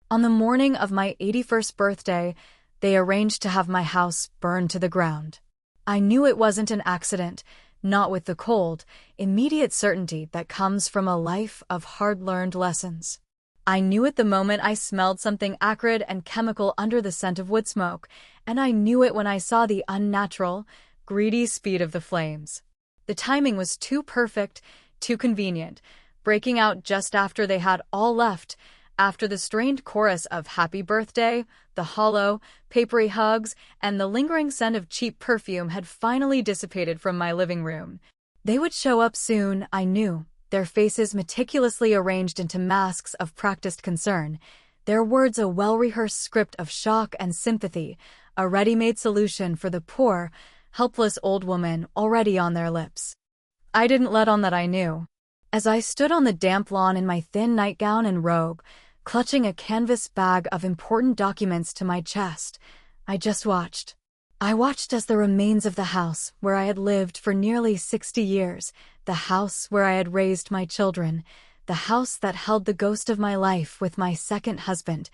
On the morning of my 81st birthday, they arranged to have my house burned to the ground. I knew it wasn't an accident, not with the cold, immediate certainty that comes from a life of hard-learned lessons. I knew it the moment I smelled something acrid and chemical under the scent of wood smoke, and I knew it when I saw the unnatural, greedy speed of the flames. The timing was too perfect, too convenient, breaking out just after they had all left, after the strained chorus of "Happy Birthday," the hollow, papery hugs, and the lingering scent of cheap perfume had finally dissipated from my living room. They would show up soon, I knew, their faces meticulously arranged into masks of practiced concern, their words a well-rehearsed script of shock and sympathy, a ready-made solution for the poor, helpless old woman already on their lips. I didn't let on that I knew. As I stood on the damp lawn in my thin nightgown and robe, clutching a canvas bag of important documents to my chest, I just watched. I watched as the remains of the house where I had lived for nearly 60 years, the house where I had raised my children, the house that held the ghost of my life with my second husband,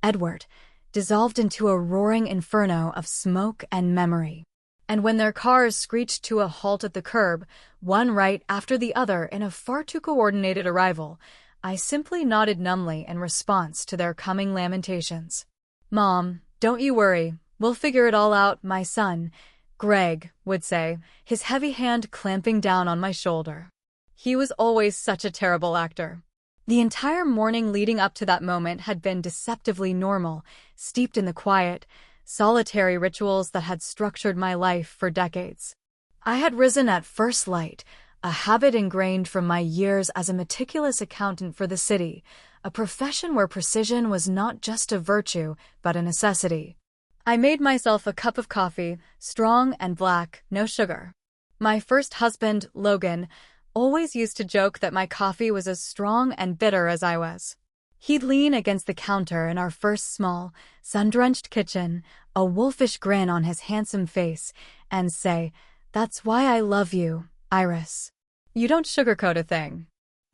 Edward, dissolved into a roaring inferno of smoke and memory. And when their cars screeched to a halt at the curb, one right after the other in a far too coordinated arrival, I simply nodded numbly in response to their coming lamentations. "Mom, don't you worry, we'll figure it all out," my son, Greg, would say, his heavy hand clamping down on my shoulder. He was always such a terrible actor. The entire morning leading up to that moment had been deceptively normal, steeped in the quiet, solitary rituals that had structured my life for decades. I had risen at first light, a habit ingrained from my years as a meticulous accountant for the city, a profession where precision was not just a virtue, but a necessity. I made myself a cup of coffee, strong and black, no sugar. My first husband, Logan, always used to joke that my coffee was as strong and bitter as I was. He'd lean against the counter in our first small, sun-drenched kitchen, a wolfish grin on his handsome face, and say, "That's why I love you, Iris. You don't sugarcoat a thing."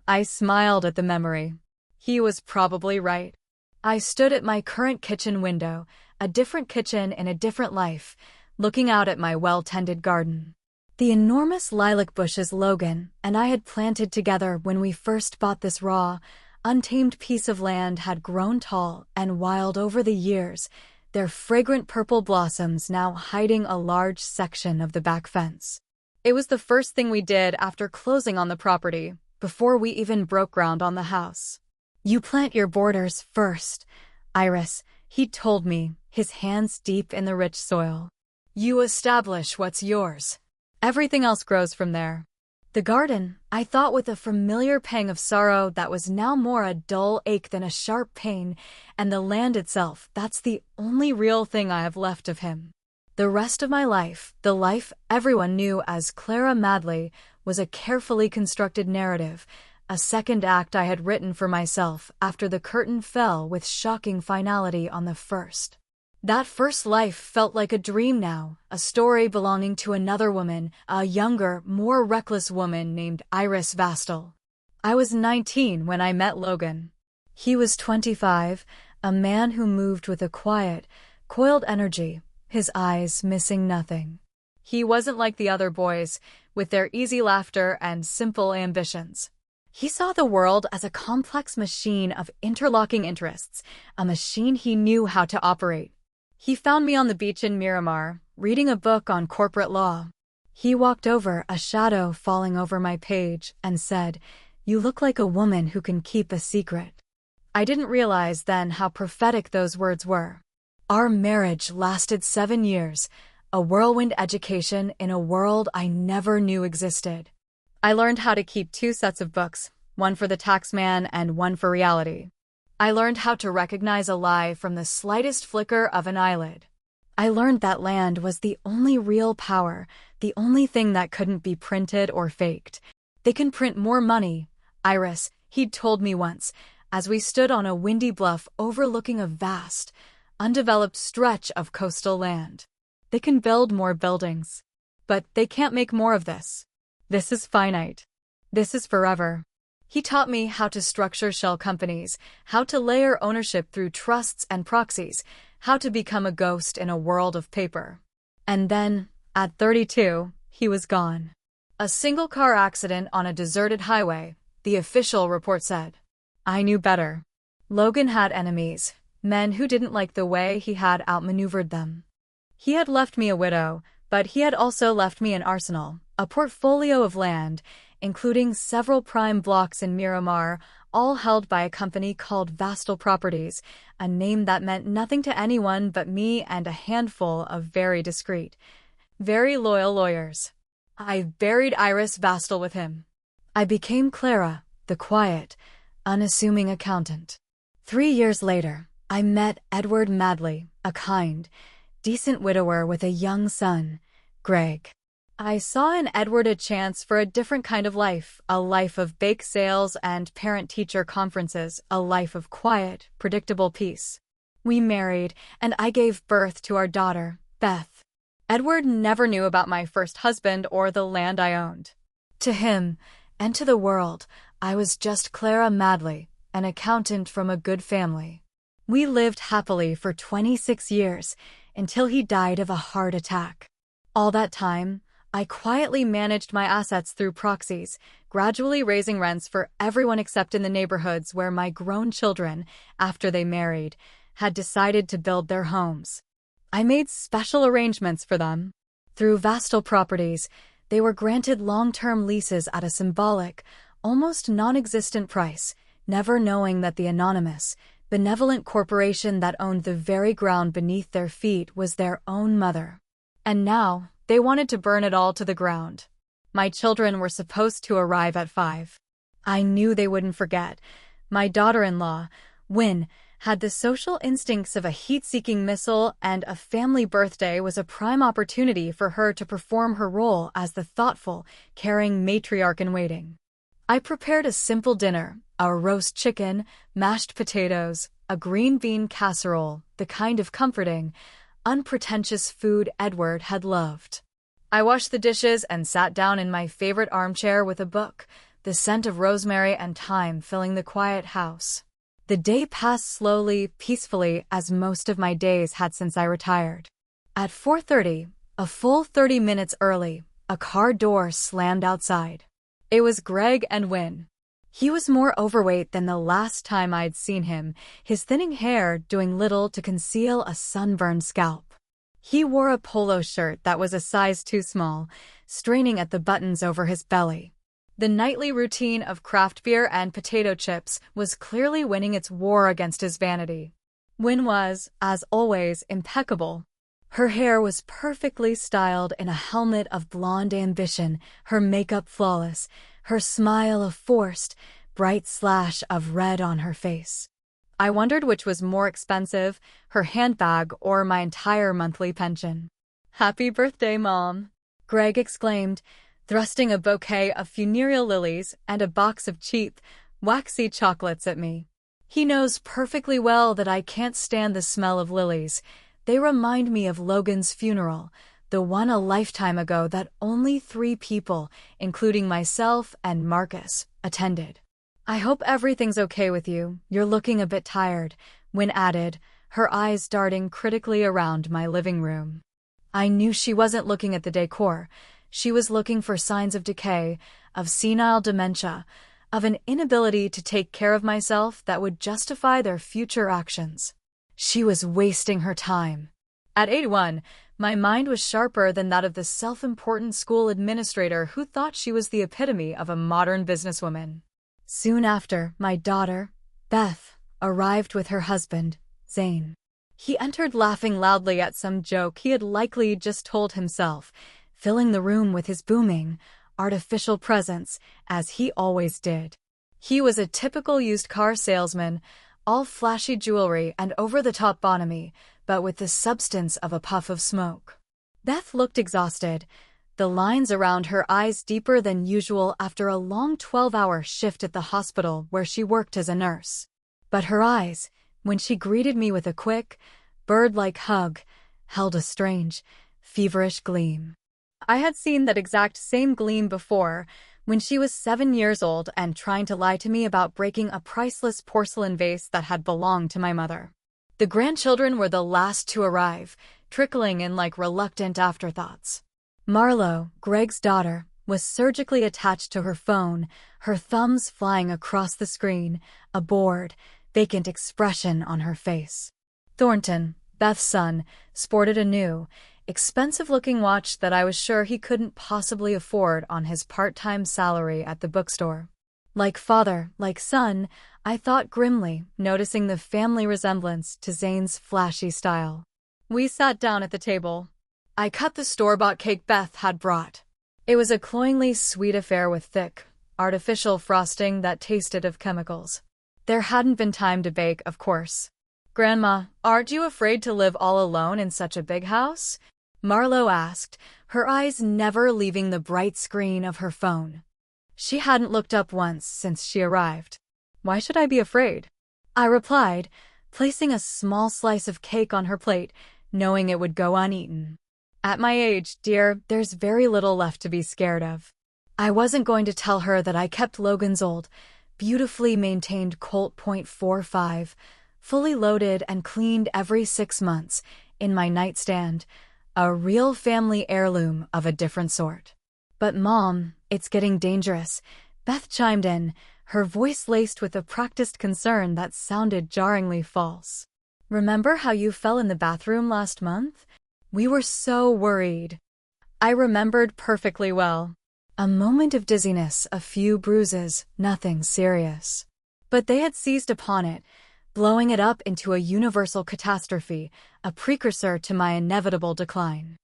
I smiled at the memory. He was probably right. I stood at my current kitchen window, a different kitchen in a different life, looking out at my well-tended garden. The enormous lilac bushes Logan and I had planted together when we first bought this raw, untamed piece of land had grown tall and wild over the years, their fragrant purple blossoms now hiding a large section of the back fence. It was the first thing we did after closing on the property, before we even broke ground on the house. "You plant your borders first, Iris," he told me, his hands deep in the rich soil. "You establish what's yours. Everything else grows from there." The garden, I thought with a familiar pang of sorrow that was now more a dull ache than a sharp pain, and the land itself, that's the only real thing I have left of him. The rest of my life, the life everyone knew as Clara Madley, was a carefully constructed narrative, a second act I had written for myself after the curtain fell with shocking finality on the first. That first life felt like a dream now, a story belonging to another woman, a younger, more reckless woman named Iris Vastal. I was 19 when I met Logan. He was 25, a man who moved with a quiet, coiled energy, his eyes missing nothing. He wasn't like the other boys, with their easy laughter and simple ambitions. He saw the world as a complex machine of interlocking interests, a machine he knew how to operate. He found me on the beach in Miramar, reading a book on corporate law. He walked over, a shadow falling over my page, and said, "You look like a woman who can keep a secret." I didn't realize then how prophetic those words were. Our marriage lasted 7 years, a whirlwind education in a world I never knew existed. I learned how to keep 2 sets of books, one for the tax man and one for reality. I learned how to recognize a lie from the slightest flicker of an eyelid. I learned that land was the only real power, the only thing that couldn't be printed or faked. "They can print more money, Iris," he'd told me once, as we stood on a windy bluff overlooking a vast, undeveloped stretch of coastal land. "They can build more buildings. But they can't make more of this. This is finite. This is forever." He taught me how to structure shell companies, how to layer ownership through trusts and proxies, how to become a ghost in a world of paper. And then, at 32, he was gone. A single car accident on a deserted highway, the official report said. I knew better. Logan had enemies, men who didn't like the way he had outmaneuvered them. He had left me a widow, but he had also left me an arsenal, a portfolio of land, including several prime blocks in Miramar, all held by a company called Vastal Properties, a name that meant nothing to anyone but me and a handful of very discreet, very loyal lawyers. I buried Iris Vastal with him. I became Clara, the quiet, unassuming accountant. 3 years later, I met Edward Madley, a kind, decent widower with a young son, Greg. I saw in Edward a chance for a different kind of life, a life of bake sales and parent-teacher conferences, a life of quiet, predictable peace. We married, and I gave birth to our daughter, Beth. Edward never knew about my first husband or the land I owned. To him, and to the world, I was just Clara Madley, an accountant from a good family. We lived happily for 26 years, until he died of a heart attack. All that time, I quietly managed my assets through proxies, gradually raising rents for everyone except in the neighborhoods where my grown children, after they married, had decided to build their homes. I made special arrangements for them. Through Vastal Properties, they were granted long-term leases at a symbolic, almost non-existent price, never knowing that the anonymous, benevolent corporation that owned the very ground beneath their feet was their own mother. And now, they wanted to burn it all to the ground. My children were supposed to arrive at 5. I knew they wouldn't forget. My daughter-in-law, Wynne, had the social instincts of a heat-seeking missile, and a family birthday was a prime opportunity for her to perform her role as the thoughtful, caring matriarch-in-waiting. I prepared a simple dinner, a roast chicken, mashed potatoes, a green bean casserole, the kind of comforting, unpretentious food Edward had loved. I washed the dishes and sat down in my favorite armchair with a book, the scent of rosemary and thyme filling the quiet house. The day passed slowly, peacefully, as most of my days had since I retired. At 4:30, a full 30 minutes early, a car door slammed outside. It was Greg and Wynne. He was more overweight than the last time I'd seen him, his thinning hair doing little to conceal a sunburned scalp. He wore a polo shirt that was a size too small, straining at the buttons over his belly. The nightly routine of craft beer and potato chips was clearly winning its war against his vanity. Wynne was, as always, impeccable. Her hair was perfectly styled in a helmet of blonde ambition, her makeup flawless, her smile a forced, bright slash of red on her face. I wondered which was more expensive, her handbag or my entire monthly pension. "Happy birthday, Mom," Greg exclaimed, thrusting a bouquet of funereal lilies and a box of cheap, waxy chocolates at me. He knows perfectly well that I can't stand the smell of lilies. They remind me of Logan's funeral, the one a lifetime ago that only 3 people, including myself and Marcus, attended. "I hope everything's okay with you. You're looking a bit tired," Wynne added, her eyes darting critically around my living room. I knew she wasn't looking at the decor. She was looking for signs of decay, of senile dementia, of an inability to take care of myself that would justify their future actions. She was wasting her time. At 81, my mind was sharper than that of the self-important school administrator who thought she was the epitome of a modern businesswoman. Soon after, my daughter, Beth, arrived with her husband, Zane. He entered laughing loudly at some joke he had likely just told himself, filling the room with his booming, artificial presence, as he always did. He was a typical used car salesman, all flashy jewelry and over-the-top bonhomie, but with the substance of a puff of smoke. Beth looked exhausted, the lines around her eyes deeper than usual after a long 12-hour shift at the hospital where she worked as a nurse. But her eyes, when she greeted me with a quick, bird-like hug, held a strange, feverish gleam. I had seen that exact same gleam before, when she was 7 years old and trying to lie to me about breaking a priceless porcelain vase that had belonged to my mother. The grandchildren were the last to arrive, trickling in like reluctant afterthoughts. Marlo, Greg's daughter, was surgically attached to her phone, her thumbs flying across the screen, a bored, vacant expression on her face. Thornton, Beth's son, sported a new, expensive-looking watch that I was sure he couldn't possibly afford on his part-time salary at the bookstore. Like father, like son, I thought grimly, noticing the family resemblance to Zane's flashy style. We sat down at the table. I cut the store-bought cake Beth had brought. It was a cloyingly sweet affair with thick, artificial frosting that tasted of chemicals. There hadn't been time to bake, of course. "Grandma, aren't you afraid to live all alone in such a big house?" Marlo asked, her eyes never leaving the bright screen of her phone. She hadn't looked up once since she arrived. "Why should I be afraid?" I replied, placing a small slice of cake on her plate, knowing it would go uneaten. "At my age, dear, there's very little left to be scared of." I wasn't going to tell her that I kept Logan's old, beautifully maintained Colt .45, fully loaded and cleaned every 6 months, in my nightstand, a real family heirloom of a different sort. "But Mom, it's getting dangerous," Beth chimed in, her voice laced with a practiced concern that sounded jarringly false. "Remember how you fell in the bathroom last month? We were so worried." I remembered perfectly well. A moment of dizziness, a few bruises, nothing serious. But they had seized upon it, blowing it up into a universal catastrophe, a precursor to my inevitable decline.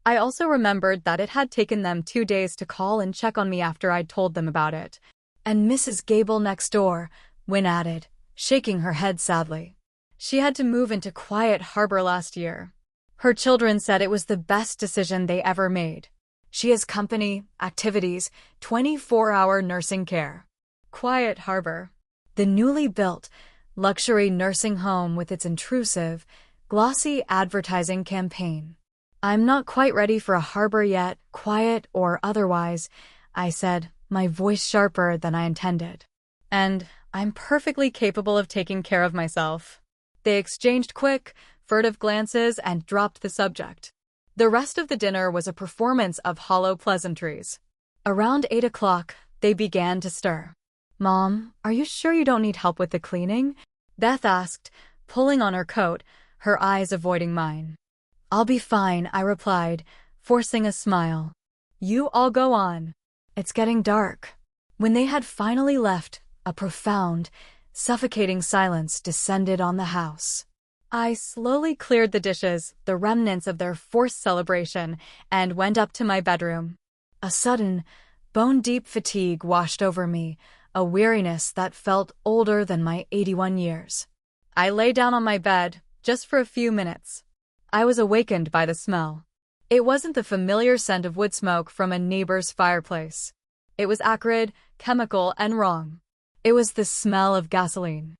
I also remembered that it had taken them 2 days to call and check on me after I'd told them about it. "And Mrs. Gable next door," Wynne added, shaking her head sadly. "She had to move into Quiet Harbor last year. Her children said it was the best decision they ever made. She has company, activities, 24-hour nursing care." Quiet Harbor. The newly built, luxury nursing home with its intrusive, glossy advertising campaign. "I'm not quite ready for a harbor yet, quiet or otherwise," I said, my voice sharper than I intended. "And I'm perfectly capable of taking care of myself." They exchanged quick, furtive glances and dropped the subject. The rest of the dinner was a performance of hollow pleasantries. Around 8 o'clock, they began to stir. "Mom, are you sure you don't need help with the cleaning?" Beth asked, pulling on her coat, her eyes avoiding mine. "I'll be fine," I replied, forcing a smile. "You all go on. It's getting dark." When they had finally left, a profound, suffocating silence descended on the house. I slowly cleared the dishes, the remnants of their forced celebration, and went up to my bedroom. A sudden, bone-deep fatigue washed over me, a weariness that felt older than my 81 years. I lay down on my bed, just for a few minutes. I was awakened by the smell. It wasn't the familiar scent of wood smoke from a neighbor's fireplace. It was acrid, chemical, and wrong. It was the smell of gasoline.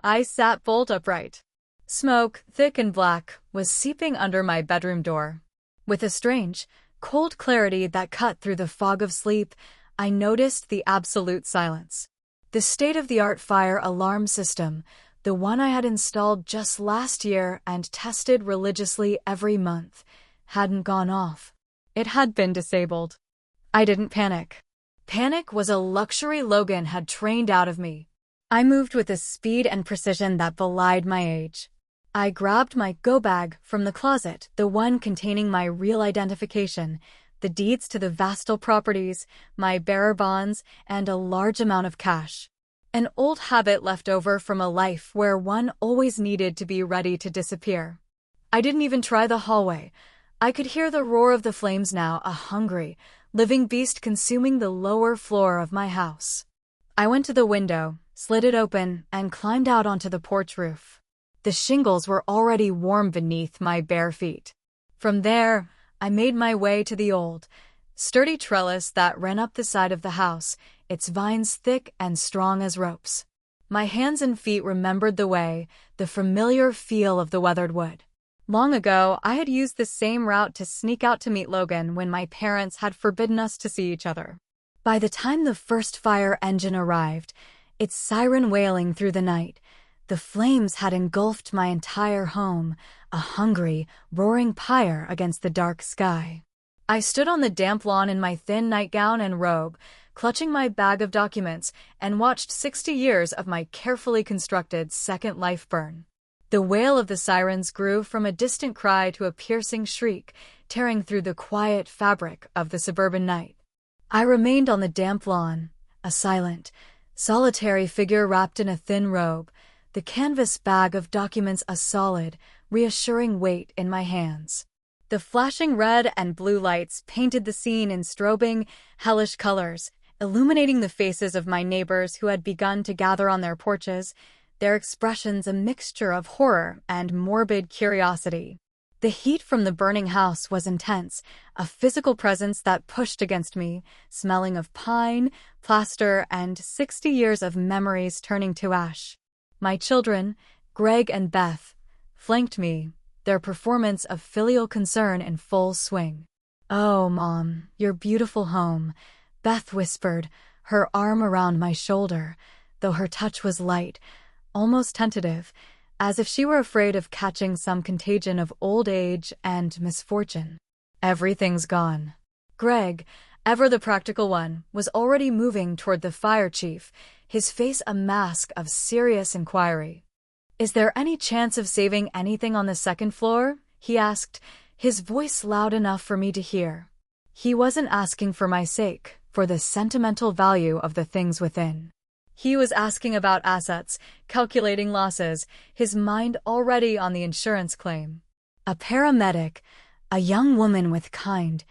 I sat bolt upright. Smoke, thick and black, was seeping under my bedroom door. With a strange, cold clarity that cut through the fog of sleep, I noticed the absolute silence. The state-of-the-art fire alarm system, the one I had installed just last year and tested religiously every month, hadn't gone off. It had been disabled. I didn't panic. Panic was a luxury Logan had trained out of me. I moved with a speed and precision that belied my age. I grabbed my go-bag from the closet, the one containing my real identification, the deeds to the Vastal properties, my bearer bonds, and a large amount of cash. An old habit left over from a life where one always needed to be ready to disappear. I didn't even try the hallway. I could hear the roar of the flames now, a hungry, living beast consuming the lower floor of my house. I went to the window, slid it open, and climbed out onto the porch roof. The shingles were already warm beneath my bare feet. From there, I made my way to the old, sturdy trellis that ran up the side of the house, its vines thick and strong as ropes. My hands and feet remembered the way, the familiar feel of the weathered wood. Long ago, I had used the same route to sneak out to meet Logan when my parents had forbidden us to see each other. By the time the first fire engine arrived, its siren wailing through the night, the flames had engulfed my entire home, a hungry, roaring pyre against the dark sky. I stood on the damp lawn in my thin nightgown and robe, clutching my bag of documents, and watched 60 years of my carefully constructed second life burn. The wail of the sirens grew from a distant cry to a piercing shriek, tearing through the quiet fabric of the suburban night. I remained on the damp lawn, a silent, solitary figure wrapped in a thin robe, the canvas bag of documents a solid, reassuring weight in my hands. The flashing red and blue lights painted the scene in strobing, hellish colors, illuminating the faces of my neighbors who had begun to gather on their porches, their expressions a mixture of horror and morbid curiosity. The heat from the burning house was intense, a physical presence that pushed against me, smelling of pine, plaster, and 60 years of memories turning to ash. My children, Greg and Beth, flanked me, their performance of filial concern in full swing. "Oh, Mom, your beautiful home," Beth whispered, her arm around my shoulder, though her touch was light, almost tentative, as if she were afraid of catching some contagion of old age and misfortune. "Everything's gone." Greg, ever the practical one, was already moving toward the fire chief, his face a mask of serious inquiry. "Is there any chance of saving anything on the second floor?" he asked, his voice loud enough for me to hear. He wasn't asking for my sake, for the sentimental value of the things within. He was asking about assets, calculating losses, his mind already on the insurance claim. A paramedic, a young woman with kind,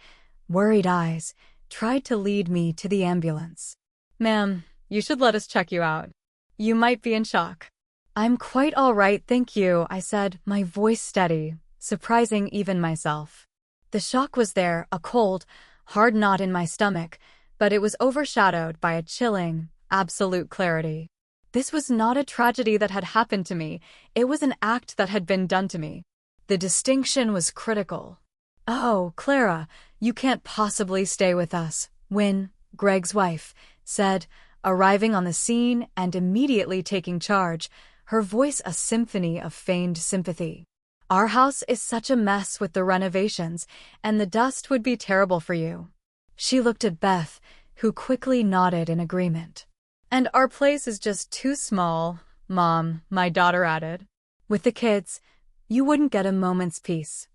worried eyes, tried to lead me to the ambulance. "Ma'am, you should let us check you out. You might be in shock." "I'm quite all right, thank you," I said, my voice steady, surprising even myself. The shock was there, a cold, hard knot in my stomach, but it was overshadowed by a chilling, absolute clarity. This was not a tragedy that had happened to me, it was an act that had been done to me. The distinction was critical. "Oh, Clara, you can't possibly stay with us," Wynne, Greg's wife, said, arriving on the scene and immediately taking charge, her voice a symphony of feigned sympathy. "Our house is such a mess with the renovations, and the dust would be terrible for you." She looked at Beth, who quickly nodded in agreement. "And our place is just too small, Mom," my daughter added. "With the kids, you wouldn't get a moment's peace."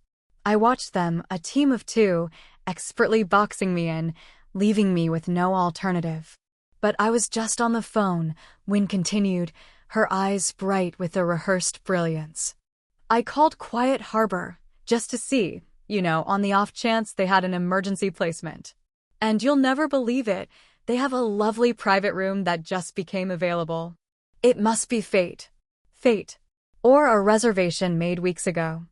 I watched them, a team of two, expertly boxing me in, leaving me with no alternative. "But I was just on the phone," Wynne continued, her eyes bright with a rehearsed brilliance. "I called Quiet Harbor, just to see, on the off chance they had an emergency placement. And you'll never believe it, they have a lovely private room that just became available. It must be fate. Fate. Or a reservation made weeks ago."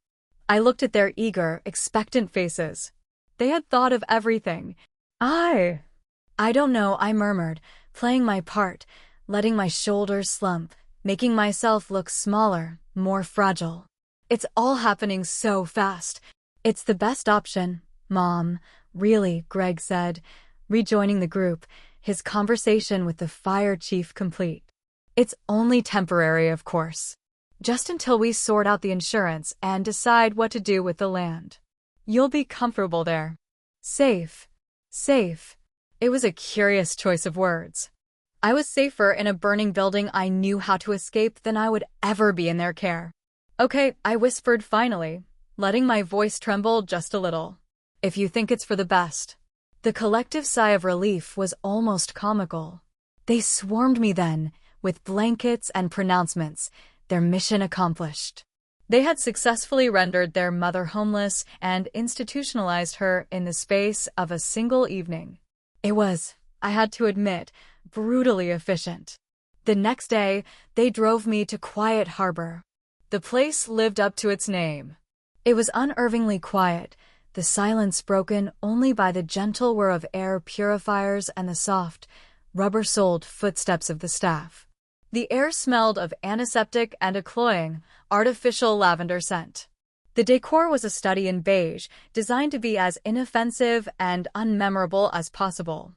I looked at their eager, expectant faces. They had thought of everything. I don't know," I murmured, playing my part, letting my shoulders slump, making myself look smaller, more fragile. "It's all happening so fast. It's the best option, Mom, really," Greg said, rejoining the group, his conversation with the fire chief complete. "It's only temporary, of course. Just until we sort out the insurance and decide what to do with the land. You'll be comfortable there. Safe. Safe." It was a curious choice of words. I was safer in a burning building I knew how to escape than I would ever be in their care. "Okay," I whispered finally, letting my voice tremble just a little. "If you think it's for the best." The collective sigh of relief was almost comical. They swarmed me then, with blankets and pronouncements, their mission accomplished. They had successfully rendered their mother homeless and institutionalized her in the space of a single evening. It was, I had to admit, brutally efficient. The next day, they drove me to Quiet Harbor. The place lived up to its name. It was unnervingly quiet, the silence broken only by the gentle whir of air purifiers and the soft, rubber-soled footsteps of the staff. The air smelled of antiseptic and a cloying, artificial lavender scent. The decor was a study in beige, designed to be as inoffensive and unmemorable as possible.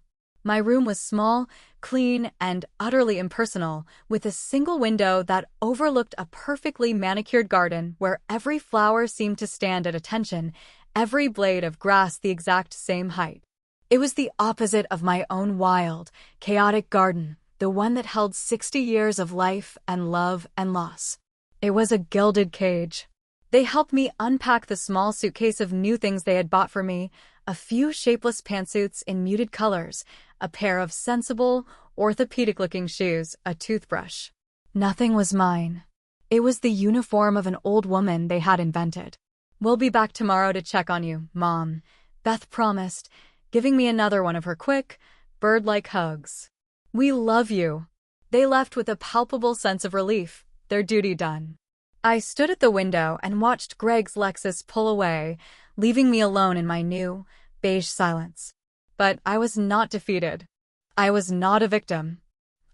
My room was small, clean, and utterly impersonal, with a single window that overlooked a perfectly manicured garden where every flower seemed to stand at attention, every blade of grass the exact same height. It was the opposite of my own wild, chaotic garden, the one that held 60 years of life and love and loss. It was a gilded cage. They helped me unpack the small suitcase of new things they had bought for me, a few shapeless pantsuits in muted colors, a pair of sensible, orthopedic-looking shoes, a toothbrush. Nothing was mine. It was the uniform of an old woman they had invented. "We'll be back tomorrow to check on you, Mom," Beth promised, giving me another one of her quick, bird-like hugs. "We love you." They left with a palpable sense of relief, their duty done. I stood at the window and watched Greg's Lexus pull away, leaving me alone in my new, beige silence. But I was not defeated. I was not a victim.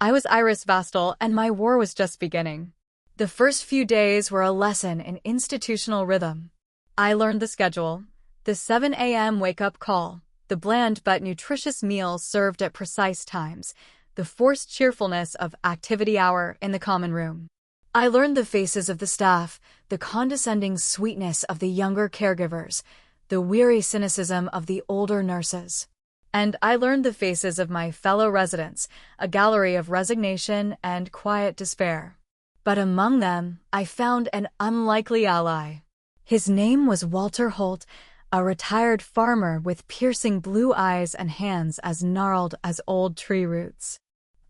I was Iris Vastal, and my war was just beginning. The first few days were a lesson in institutional rhythm. I learned the schedule, the 7 a.m. wake-up call, the bland but nutritious meals served at precise times, the forced cheerfulness of activity hour in the common room. I learned the faces of the staff, the condescending sweetness of the younger caregivers, the weary cynicism of the older nurses. And I learned the faces of my fellow residents, a gallery of resignation and quiet despair. But among them, I found an unlikely ally. His name was Walter Holt, a retired farmer with piercing blue eyes and hands as gnarled as old tree roots.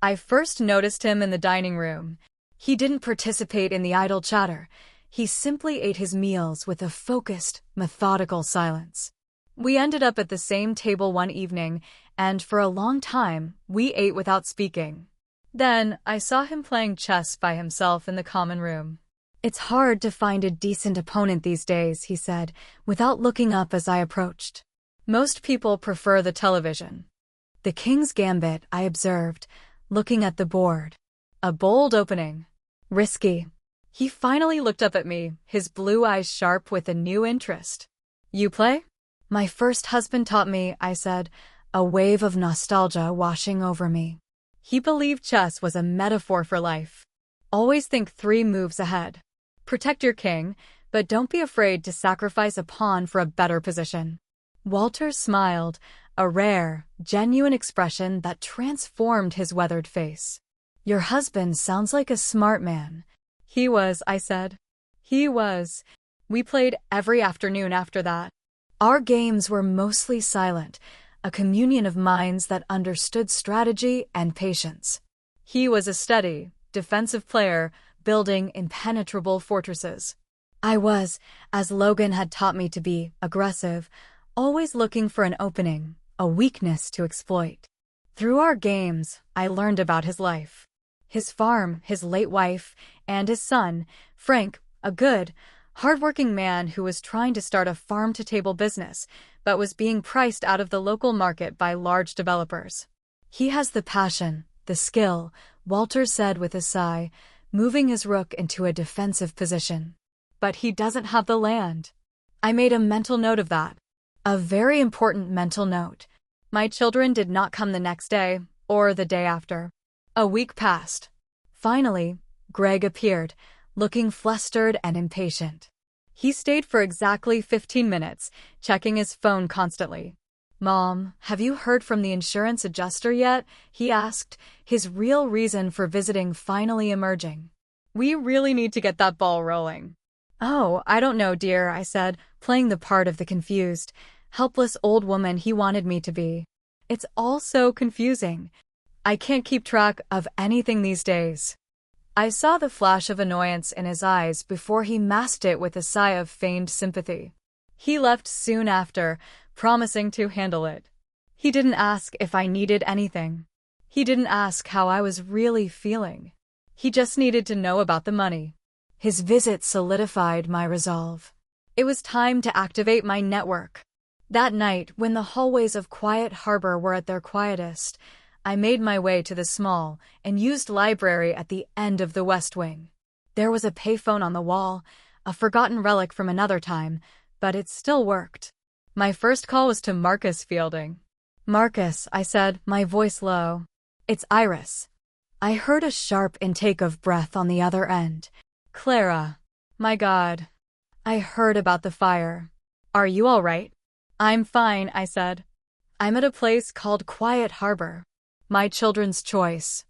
I first noticed him in the dining room. He didn't participate in the idle chatter. He simply ate his meals with a focused, methodical silence. We ended up at the same table one evening, and for a long time, we ate without speaking. Then, I saw him playing chess by himself in the common room. "It's hard to find a decent opponent these days," he said, without looking up as I approached. "Most people prefer the television." "The King's Gambit," I observed, looking at the board. A bold opening. Risky. He finally looked up at me, his blue eyes sharp with a new interest. "You play?" "My first husband taught me," I said, a wave of nostalgia washing over me. He believed chess was a metaphor for life. Always think 3 moves ahead. Protect your king, but don't be afraid to sacrifice a pawn for a better position. Walter smiled, a rare, genuine expression that transformed his weathered face. "Your husband sounds like a smart man." "He was," I said. "He was." We played every afternoon after that. Our games were mostly silent, a communion of minds that understood strategy and patience. He was a steady, defensive player, building impenetrable fortresses. I was, as Logan had taught me to be, aggressive, always looking for an opening, a weakness to exploit. Through our games, I learned about his life. His farm, his late wife, and his son, Frank, a good, hard-working man who was trying to start a farm-to-table business, but was being priced out of the local market by large developers. "He has the passion, the skill," Walter said with a sigh, moving his rook into a defensive position. "But he doesn't have the land." I made a mental note of that. A very important mental note. My children did not come the next day, or the day after. A week passed. Finally, Greg appeared, looking flustered and impatient. He stayed for exactly 15 minutes, checking his phone constantly. "Mom, have you heard from the insurance adjuster yet?" he asked, his real reason for visiting finally emerging. "We really need to get that ball rolling." "Oh, I don't know, dear," I said, playing the part of the confused, helpless old woman he wanted me to be. "It's all so confusing. I can't keep track of anything these days." I saw the flash of annoyance in his eyes before he masked it with a sigh of feigned sympathy. He left soon after, promising to handle it. He didn't ask if I needed anything. He didn't ask how I was really feeling. He just needed to know about the money. His visit solidified my resolve. It was time to activate my network. That night, when the hallways of Quiet Harbor were at their quietest, I made my way to the small and used library at the end of the West Wing. There was a payphone on the wall, a forgotten relic from another time, but it still worked. My first call was to Marcus Fielding. Marcus, I said, my voice low. It's Iris. I heard a sharp intake of breath on the other end. Clara. My God. I heard about the fire. Are you all right? I'm fine, I said. I'm at a place called Quiet Harbor. My children's choice.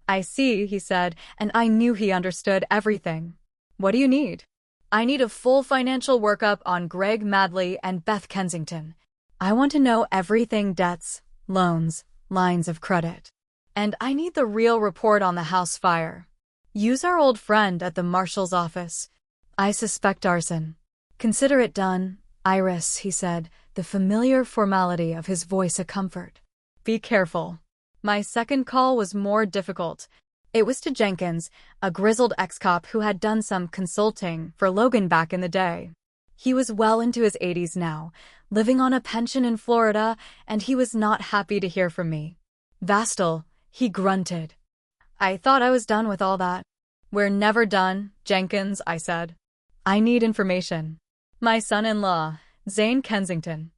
I see, he said, and I knew he understood everything. What do you need? I need a full financial workup on Greg Madley and Beth Kensington. I want to know everything: debts, loans, lines of credit. And I need the real report on the house fire. Use our old friend at the marshal's office. I suspect arson. Consider it done, Iris, he said, the familiar formality of his voice a comfort. Be careful. My second call was more difficult. It was to Jenkins, a grizzled ex-cop who had done some consulting for Logan back in the day. He was well into his 80s now, living on a pension in Florida, and he was not happy to hear from me. Vastal, he grunted. I thought I was done with all that. We're never done, Jenkins, I said. I need information. My son-in-law, Zane Kensington.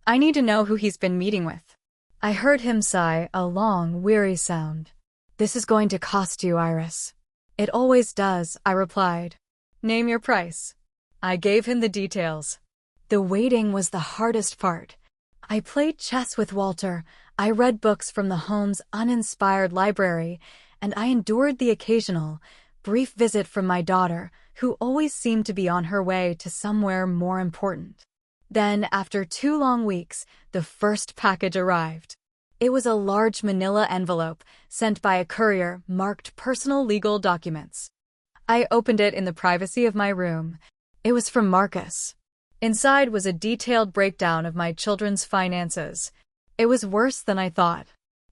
I need to know who he's been meeting with. I heard him sigh, a long, weary sound. This is going to cost you, Iris. It always does, I replied. Name your price. I gave him the details. The waiting was the hardest part. I played chess with Walter, I read books from the home's uninspired library, and I endured the occasional, brief visit from my daughter, who always seemed to be on her way to somewhere more important. Then, after 2 long weeks, the first package arrived. It was a large manila envelope sent by a courier marked personal legal documents. I opened it in the privacy of my room. It was from Marcus. Inside was a detailed breakdown of my children's finances. It was worse than I thought.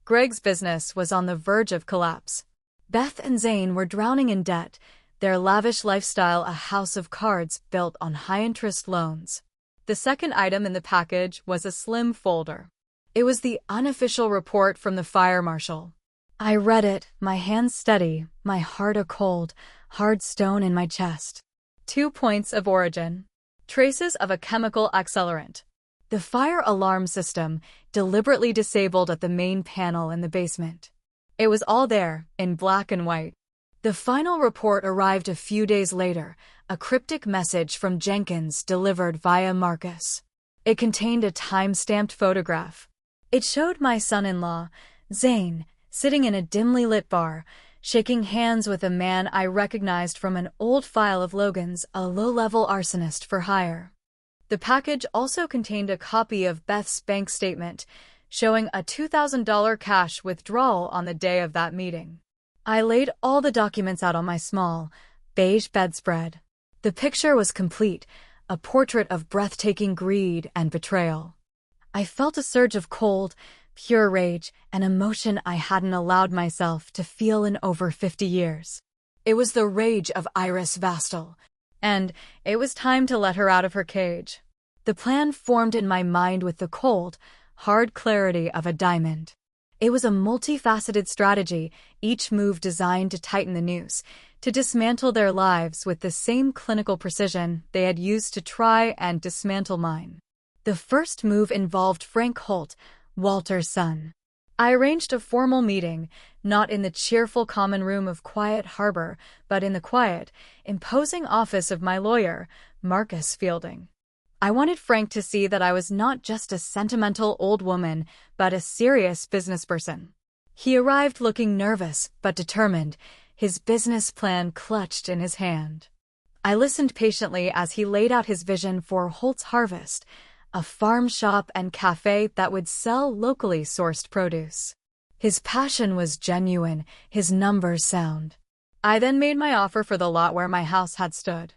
Greg's business was on the verge of collapse. Beth and Zane were drowning in debt, their lavish lifestyle a house of cards built on high-interest loans. The second item in the package was a slim folder. It was the unofficial report from the fire marshal. I read it, my hands steady, my heart a cold, hard stone in my chest. 2 points of origin. Traces of a chemical accelerant. The fire alarm system, deliberately disabled at the main panel in the basement. It was all there, in black and white. The final report arrived a few days later, a cryptic message from Jenkins delivered via Marcus. It contained a time-stamped photograph. It showed my son-in-law, Zane, sitting in a dimly lit bar, shaking hands with a man I recognized from an old file of Logan's, a low-level arsonist for hire. The package also contained a copy of Beth's bank statement, showing a $2,000 cash withdrawal on the day of that meeting. I laid all the documents out on my small, beige bedspread. The picture was complete, a portrait of breathtaking greed and betrayal. I felt a surge of cold, pure rage, an emotion I hadn't allowed myself to feel in over 50 years. It was the rage of Iris Vastal, and it was time to let her out of her cage. The plan formed in my mind with the cold, hard clarity of a diamond. It was a multifaceted strategy, each move designed to tighten the noose, to dismantle their lives with the same clinical precision they had used to try and dismantle mine. The first move involved Frank Holt, Walter's son. I arranged a formal meeting, not in the cheerful common room of Quiet Harbor, but in the quiet, imposing office of my lawyer, Marcus Fielding. I wanted Frank to see that I was not just a sentimental old woman, but a serious businessperson. He arrived looking nervous but determined, his business plan clutched in his hand. I listened patiently as he laid out his vision for Holt's Harvest, a farm shop and cafe that would sell locally sourced produce. His passion was genuine, his numbers sound. I then made my offer for the lot where my house had stood.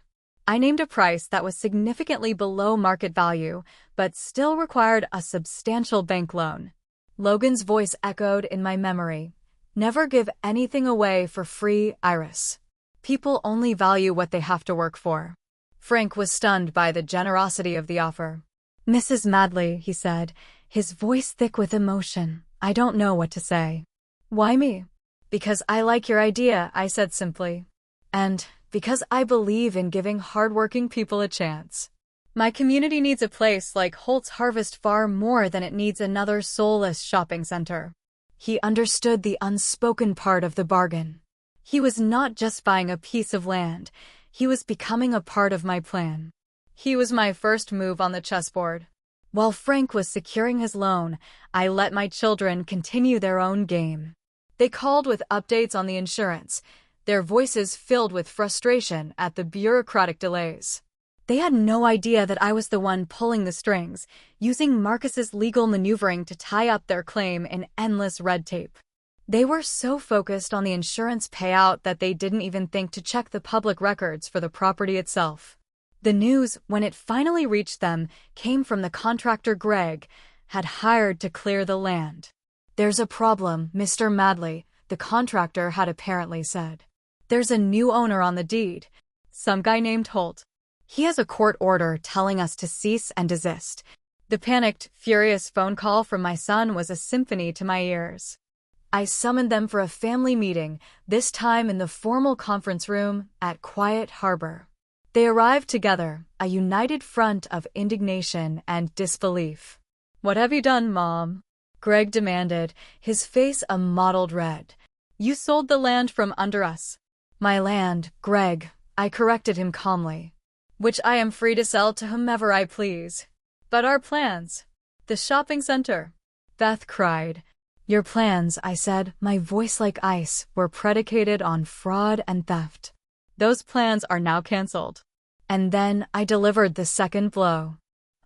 I named a price that was significantly below market value, but still required a substantial bank loan. Logan's voice echoed in my memory. Never give anything away for free, Iris. People only value what they have to work for. Frank was stunned by the generosity of the offer. Mrs. Madley, he said, his voice thick with emotion. I don't know what to say. Why me? Because I like your idea, I said simply. And because I believe in giving hardworking people a chance. My community needs a place like Holt's Harvest far more than it needs another soulless shopping center. He understood the unspoken part of the bargain. He was not just buying a piece of land, he was becoming a part of my plan. He was my first move on the chessboard. While Frank was securing his loan, I let my children continue their own game. They called with updates on the insurance, their voices filled with frustration at the bureaucratic delays. They had no idea that I was the one pulling the strings, using Marcus's legal maneuvering to tie up their claim in endless red tape. They were so focused on the insurance payout that they didn't even think to check the public records for the property itself. The news, when it finally reached them, came from the contractor Greg had hired to clear the land. "There's a problem, Mr. Madley," the contractor had apparently said. "There's a new owner on the deed, some guy named Holt. He has a court order telling us to cease and desist." The panicked, furious phone call from my son was a symphony to my ears. I summoned them for a family meeting, this time in the formal conference room at Quiet Harbor. They arrived together, a united front of indignation and disbelief. "What have you done, Mom?" Greg demanded, his face a mottled red. "You sold the land from under us." "My land, Greg," I corrected him calmly. "Which I am free to sell to whomever I please. But our plans? The shopping center?" Beth cried. "Your plans," I said, my voice like ice, were predicated on fraud and theft. "Those plans are now canceled." And then I delivered the second blow.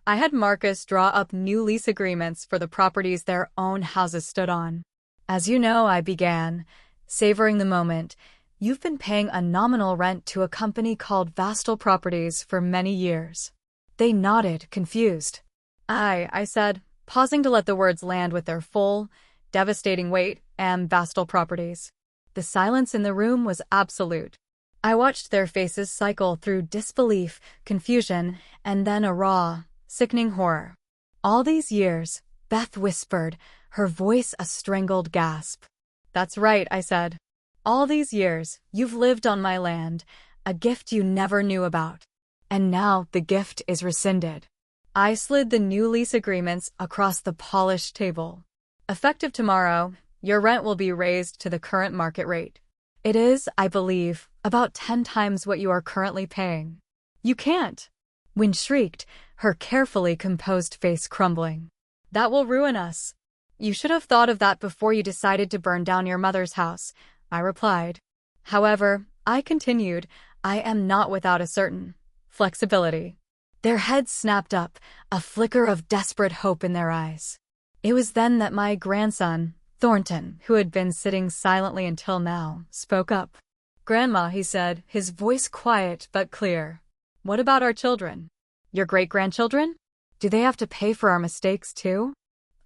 I had Marcus draw up new lease agreements for the properties their own houses stood on. "As you know," I began, savoring the moment, "you've been paying a nominal rent to a company called Vastal Properties for many years." They nodded, confused. I said, pausing to let the words land with their full, devastating weight, "and Vastal Properties." The silence in the room was absolute. I watched their faces cycle through disbelief, confusion, and then a raw, sickening horror. "All these years," Beth whispered, her voice a strangled gasp. "That's right," I said. "All these years, you've lived on my land, a gift you never knew about. And now the gift is rescinded." I slid the new lease agreements across the polished table. "Effective tomorrow, your rent will be raised to the current market rate. It is, I believe, about 10 times what you are currently paying." "You can't!" Wynne shrieked, her carefully composed face crumbling. "That will ruin us." "You should have thought of that before you decided to burn down your mother's house," I replied. "However," I continued, "I am not without a certain flexibility." Their heads snapped up, a flicker of desperate hope in their eyes. It was then that my grandson, Thornton, who had been sitting silently until now, spoke up. "Grandma," he said, his voice quiet but clear. "What about our children? Your great-grandchildren? Do they have to pay for our mistakes too?"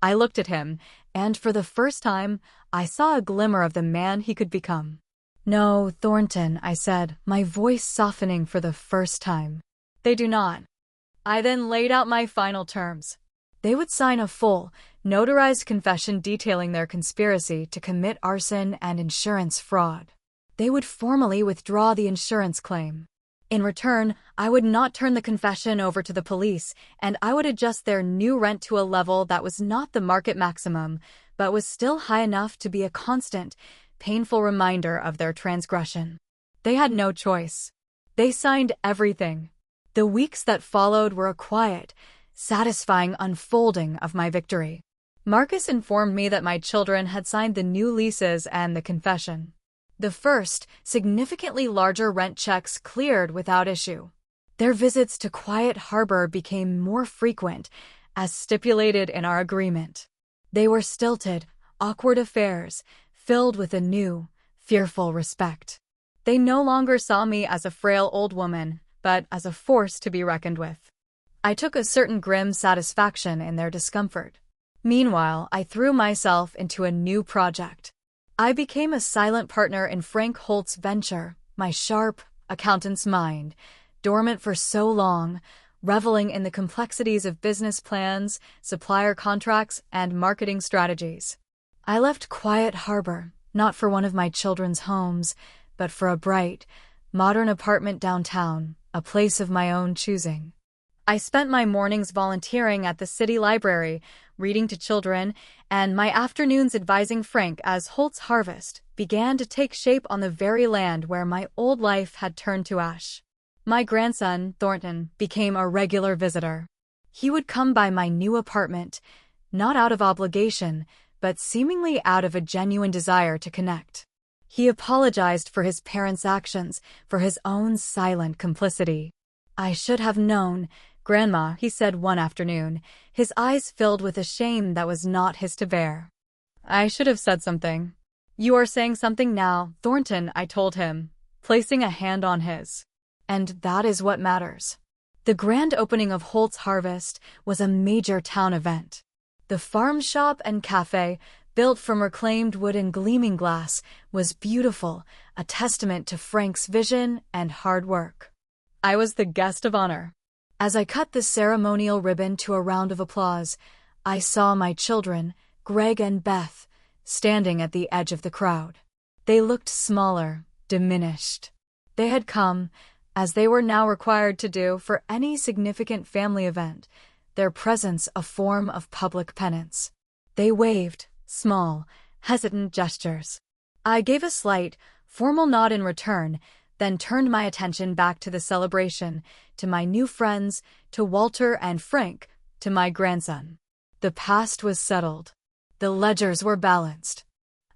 I looked at him, and for the first time, I saw a glimmer of the man he could become. "No, Thornton," I said, my voice softening for the first time. "They do not." I then laid out my final terms. They would sign a full, notarized confession detailing their conspiracy to commit arson and insurance fraud. They would formally withdraw the insurance claim. In return, I would not turn the confession over to the police, and I would adjust their new rent to a level that was not the market maximum, but was still high enough to be a constant, painful reminder of their transgression. They had no choice. They signed everything. The weeks that followed were a quiet, satisfying unfolding of my victory. Marcus informed me that my children had signed the new leases and the confession. The first, significantly larger rent checks cleared without issue. Their visits to Quiet Harbor became more frequent, as stipulated in our agreement. They were stilted, awkward affairs, filled with a new, fearful respect. They no longer saw me as a frail old woman, but as a force to be reckoned with. I took a certain grim satisfaction in their discomfort. Meanwhile, I threw myself into a new project. I became a silent partner in Frank Holt's venture, my sharp, accountant's mind, dormant for so long, reveling in the complexities of business plans, supplier contracts, and marketing strategies. I left Quiet Harbor, not for one of my children's homes, but for a bright, modern apartment downtown, a place of my own choosing. I spent my mornings volunteering at the city library, reading to children, and my afternoons advising Frank as Holt's harvest began to take shape on the very land where my old life had turned to ash. My grandson, Thornton, became a regular visitor. He would come by my new apartment, not out of obligation, but seemingly out of a genuine desire to connect. He apologized for his parents' actions, for his own silent complicity. "I should have known, Grandma," he said one afternoon, his eyes filled with a shame that was not his to bear. "I should have said something." "You are saying something now, Thornton," I told him, placing a hand on his. "And that is what matters." The grand opening of Holt's Harvest was a major town event. The farm shop and cafe, built from reclaimed wood and gleaming glass, was beautiful, a testament to Frank's vision and hard work. I was the guest of honor. As I cut the ceremonial ribbon to a round of applause, I saw my children, Greg and Beth, standing at the edge of the crowd. They looked smaller, diminished. They had come, as they were now required to do for any significant family event, their presence a form of public penance. They waved, small, hesitant gestures. I gave a slight, formal nod in return, then turned my attention back to the celebration, to my new friends, to Walter and Frank, to my grandson. The past was settled. The ledgers were balanced.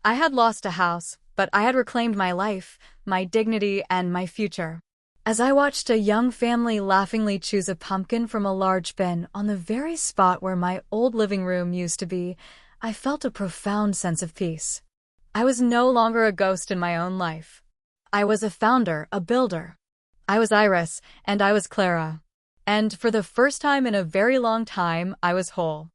I had lost a house, but I had reclaimed my life, my dignity, and my future. As I watched a young family laughingly choose a pumpkin from a large bin on the very spot where my old living room used to be, I felt a profound sense of peace. I was no longer a ghost in my own life. I was a founder, a builder. I was Iris, and I was Clara. And for the first time in a very long time, I was whole.